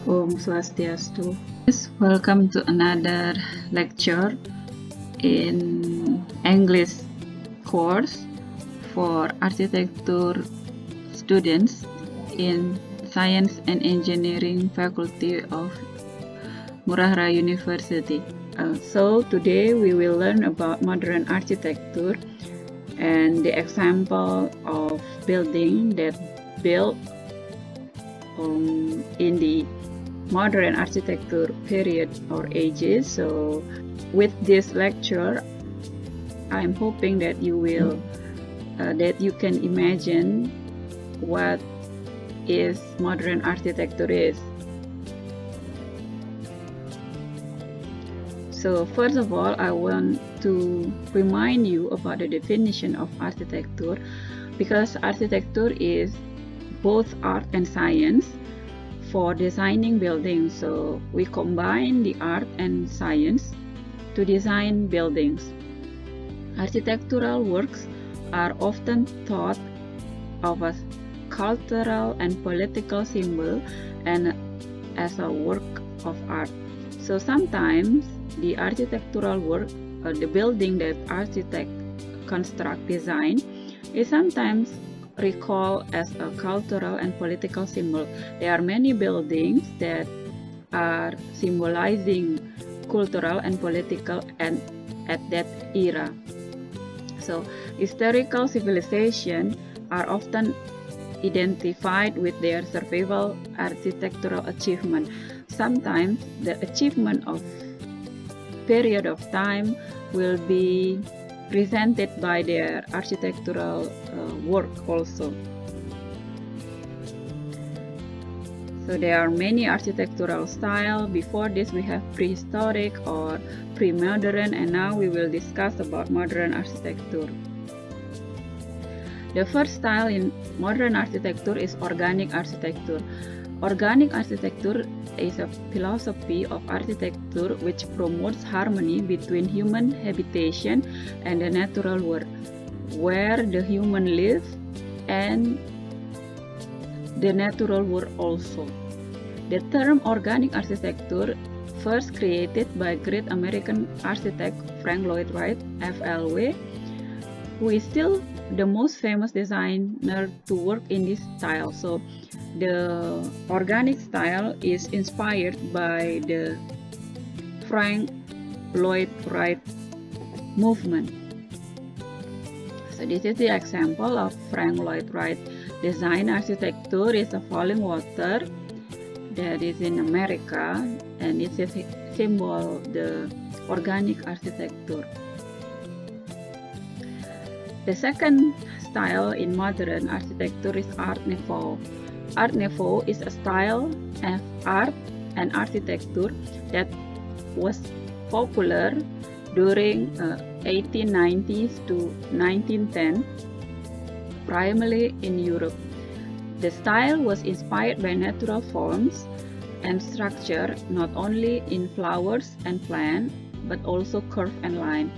Om Swastiastu. Welcome to another lecture in English course for architecture students in Science and Engineering Faculty of Ngurah Rai University. So today we will learn about modern architecture and the example of building that built in the modern architecture period or ages. So with this lecture, I'm hoping that you will that you can imagine what is modern architecture is. So first of all, I want to remind you about the definition of architecture, because architecture is both art and science for designing buildings. So we combine the art and science to design buildings. Architectural works are often thought of as cultural and political symbol and as a work of art. So sometimes the architectural work or the building that architect construct design is sometimes recalled as a cultural and political symbol. There are many buildings that are symbolizing cultural and political and at that era. So historical civilization are often identified with their survival architectural achievement. Sometimes the achievement of period of time will be presented by their architectural work also. So there are many architectural styles. Before this we have prehistoric or pre-modern, and now we will discuss about modern architecture. The first style in modern architecture is organic architecture. Organic architecture is a philosophy of architecture which promotes harmony between human habitation and the natural world, where the human lives and the natural world also. The term organic architecture, first created by great American architect Frank Lloyd Wright, FLW, who is still the most famous designer to work in this style. So the organic style is inspired by the Frank Lloyd Wright movement. So this is the example of Frank Lloyd Wright design architecture. Is a falling water that is in America, and it's a symbol of the organic architecture. The second style in modern architecture is Art Nouveau. Art Nouveau is a style of art and architecture that was popular during 1890s to 1910, primarily in Europe. The style was inspired by natural forms and structure, not only in flowers and plants, but also curve and line.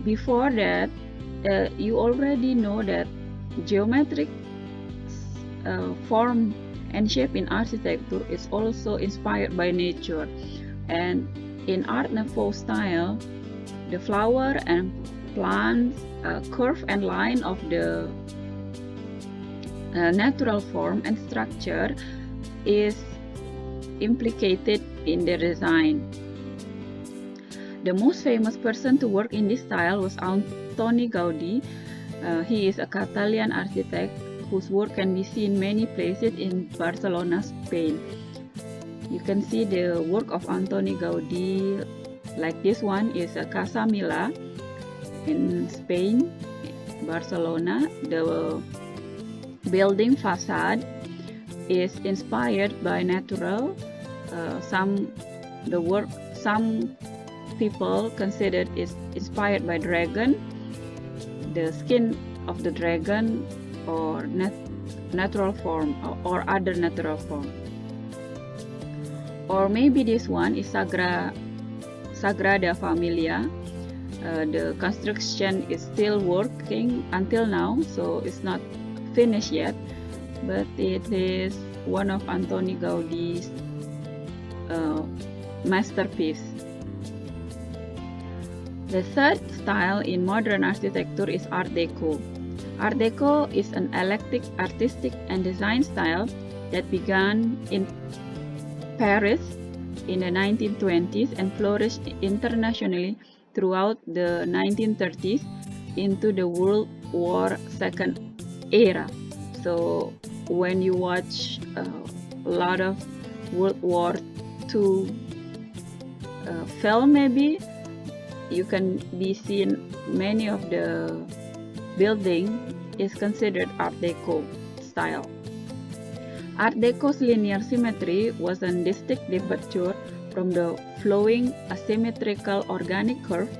Before that, you already know that geometric form and shape in architecture is also inspired by nature. And in Art Nouveau style, the flower and plants, curve and line of the natural form and structure is implicated in the design. The most famous person to work in this style was Antoni Gaudí. He is a Catalan architect whose work can be seen many places in Barcelona, Spain. You can see the work of Antoni Gaudí, like this one is a Casa Mila in Spain, Barcelona. The building facade is inspired by natural. Some people consider it inspired by dragon, the skin of the dragon, or natural form or other natural form. Or maybe this one is Sagrada Familia. The construction is still working until now, so it's not finished yet, but it is one of Antoni Gaudi's masterpiece. The third style in modern architecture is Art Deco. Art Deco is an eclectic artistic and design style that began in Paris in the 1920s and flourished internationally throughout the 1930s into the World War II era. So when you watch a lot of World War II film, maybe you can be seen many of the building is considered Art Deco style. Art Deco's linear symmetry was a distinct departure from the flowing asymmetrical organic curve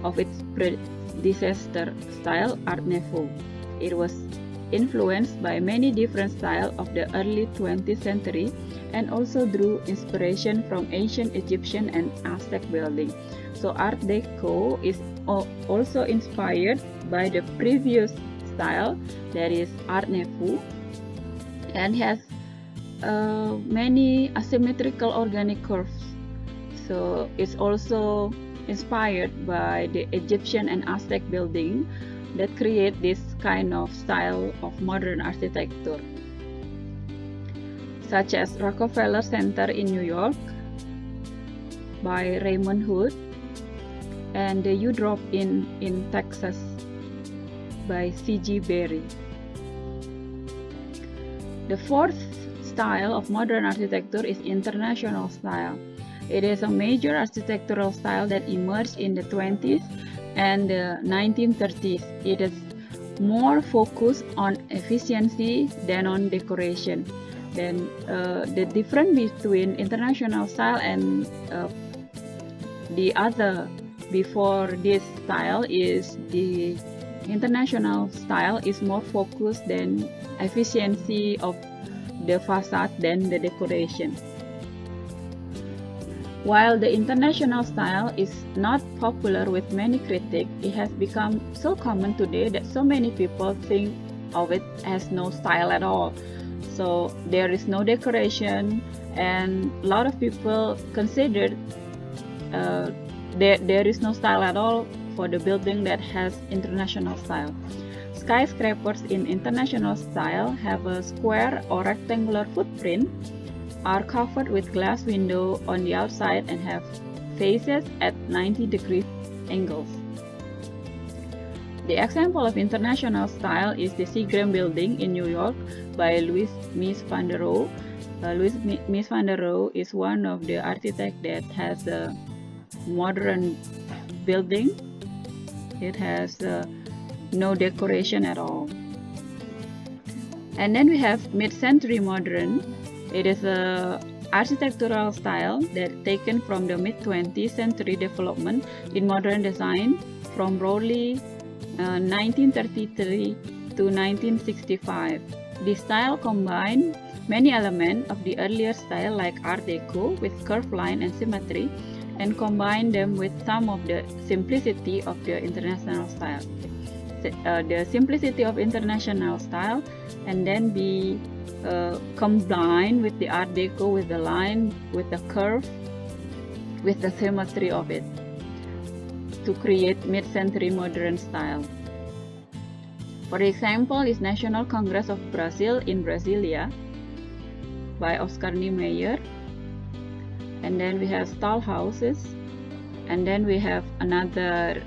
of its predecessor style Art Nouveau. It was influenced by many different styles of the early 20th century and also drew inspiration from ancient Egyptian and Aztec building. So Art Deco is also inspired by the previous style, that is Art Nouveau, and has many asymmetrical organic curves. So it's also inspired by the Egyptian and Aztec building that create this kind of style of modern architecture, such as Rockefeller Center in New York by Raymond Hood, and the U-Drop in Texas by C.G. Berry. The fourth style of modern architecture is international style. It is a major architectural style that emerged in the 20s and the 1930s. It is more focused on efficiency than on decoration. Then the difference between international style and the other before this style is the international style is more focused than efficiency of the facade than the decoration. While the international style is not popular with many critics, it has become so common today that so many people think of it as no style at all. So there is no decoration, and a lot of people consider there is no style at all for the building that has international style. Skyscrapers in international style have a square or rectangular footprint, are covered with glass window on the outside, and have faces at 90-degree angles. The example of international style is the Seagram building in New York by Louis Mies van der Rohe. Louis Mies van der Rohe is one of the architects that has a modern building. It has no decoration at all. And then we have mid-century modern. It is a architectural style that taken from the mid-20th century development in modern design from roughly 1933 to 1965. This style combined many elements of the earlier style like Art Deco with curved line and symmetry, and combine them with some of the simplicity of the international style. The simplicity of international style, and then be combined with the Art Deco, with the line, with the curve, with the symmetry of it, to create mid-century modern style. For example, is National Congress of Brazil in Brasilia by Oscar Niemeyer. And then we have stall houses, and then we have another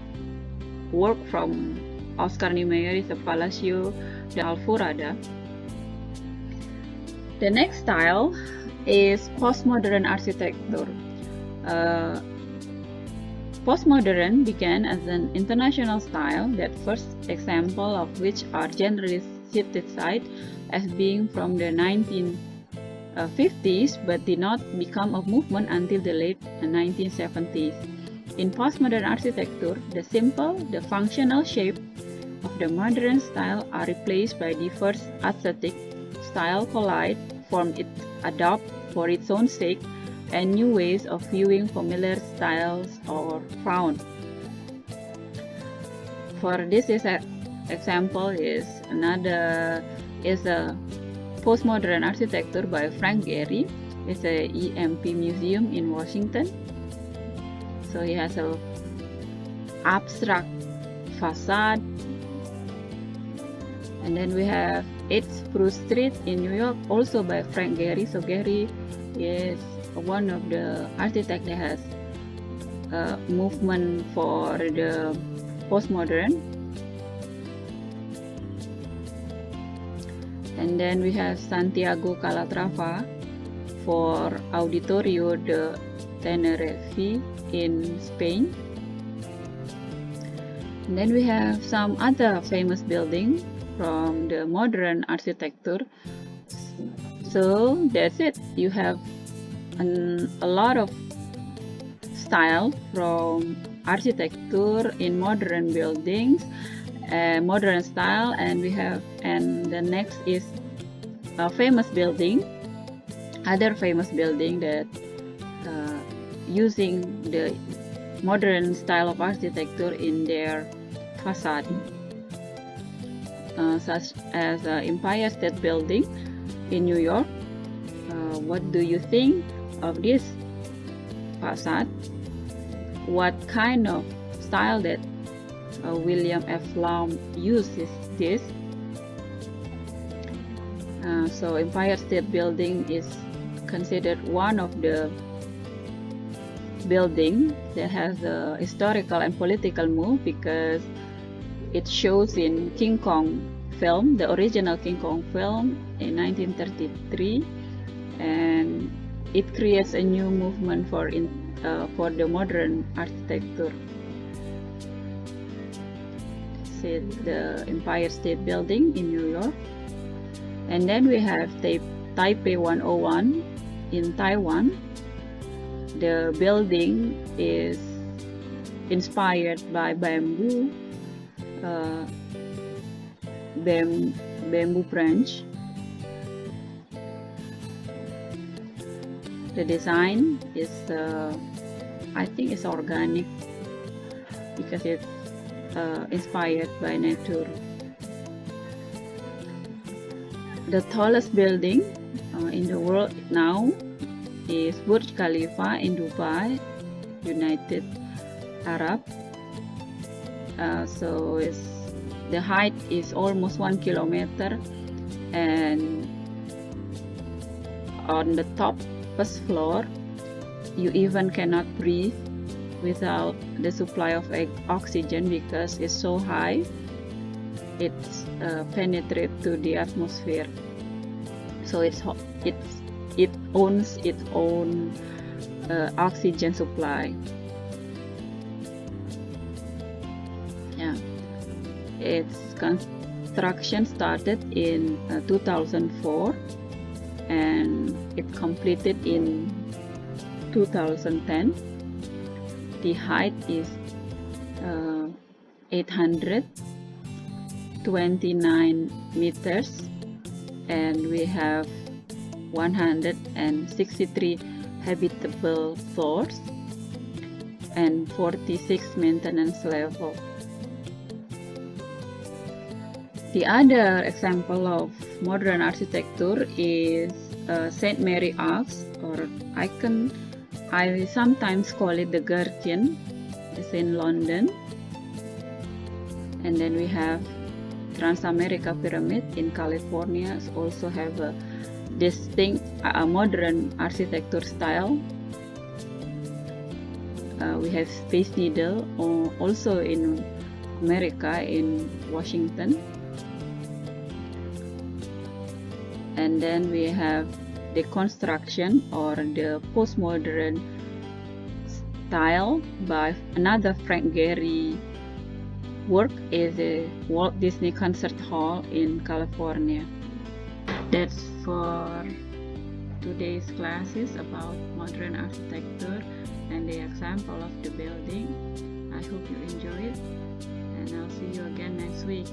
work from Oscar Niemeyer is the Palacio de Alvorada. The next style is postmodern architecture. Postmodern began as an international style, that first example of which are generally cited as being from the 1950s, but did not become a movement until the late 1970s. In postmodern architecture, the simple, the functional shape of the modern style are replaced by diverse aesthetic style collide, form it adopt for its own sake, and new ways of viewing familiar styles are found. For this example is a Postmodern Architecture by Frank Gehry. It's a EMP museum in Washington. So he has a abstract facade. And then we have 8 Spruce Street in New York, also by Frank Gehry. So Gehry is one of the architects that has a movement for the postmodern. And then we have Santiago Calatrava for Auditorio de Tenerife in Spain. And then we have some other famous buildings from the modern architecture. So that's it. You have a lot of style from architecture in modern buildings, modern style, and the next is a famous building, other famous building that using the modern style of architecture in their facade, such as Empire State Building in New York. What do you think of this facade? What kind of style that William F. Lum uses this? So Empire State Building is considered one of the building that has a historical and political move, because it shows in King Kong film, the original King Kong film in 1933, and it creates a new movement for the modern architecture. See the Empire State Building in New York. And then we have Taipei 101 in Taiwan. The building is inspired by bamboo branch. The design is, I think, it's organic because it's inspired by nature. The tallest building in the world now is Burj Khalifa in Dubai, United Arab. So the height is almost 1 kilometer, and on the top first floor you even cannot breathe without the supply of oxygen, because it's so high. It penetrates to the atmosphere, so it owns its own oxygen supply. Yeah, its construction started in 2004 and it completed in 2010. The height is 829 meters, and we have 163 habitable floors and 46 maintenance levels. The other example of modern architecture is St. Mary Arch, or icon. I sometimes call it the Gherkin. It's in London. And then we have Transamerica Pyramid in California. It also have a distinct modern architecture style. We have Space Needle also in America, in Washington. And then we have the construction or the postmodern style by another Frank Gehry work, is the Walt Disney Concert Hall in California. That's for today's classes about modern architecture and the example of the building. I hope you enjoy it, and I'll see you again next week.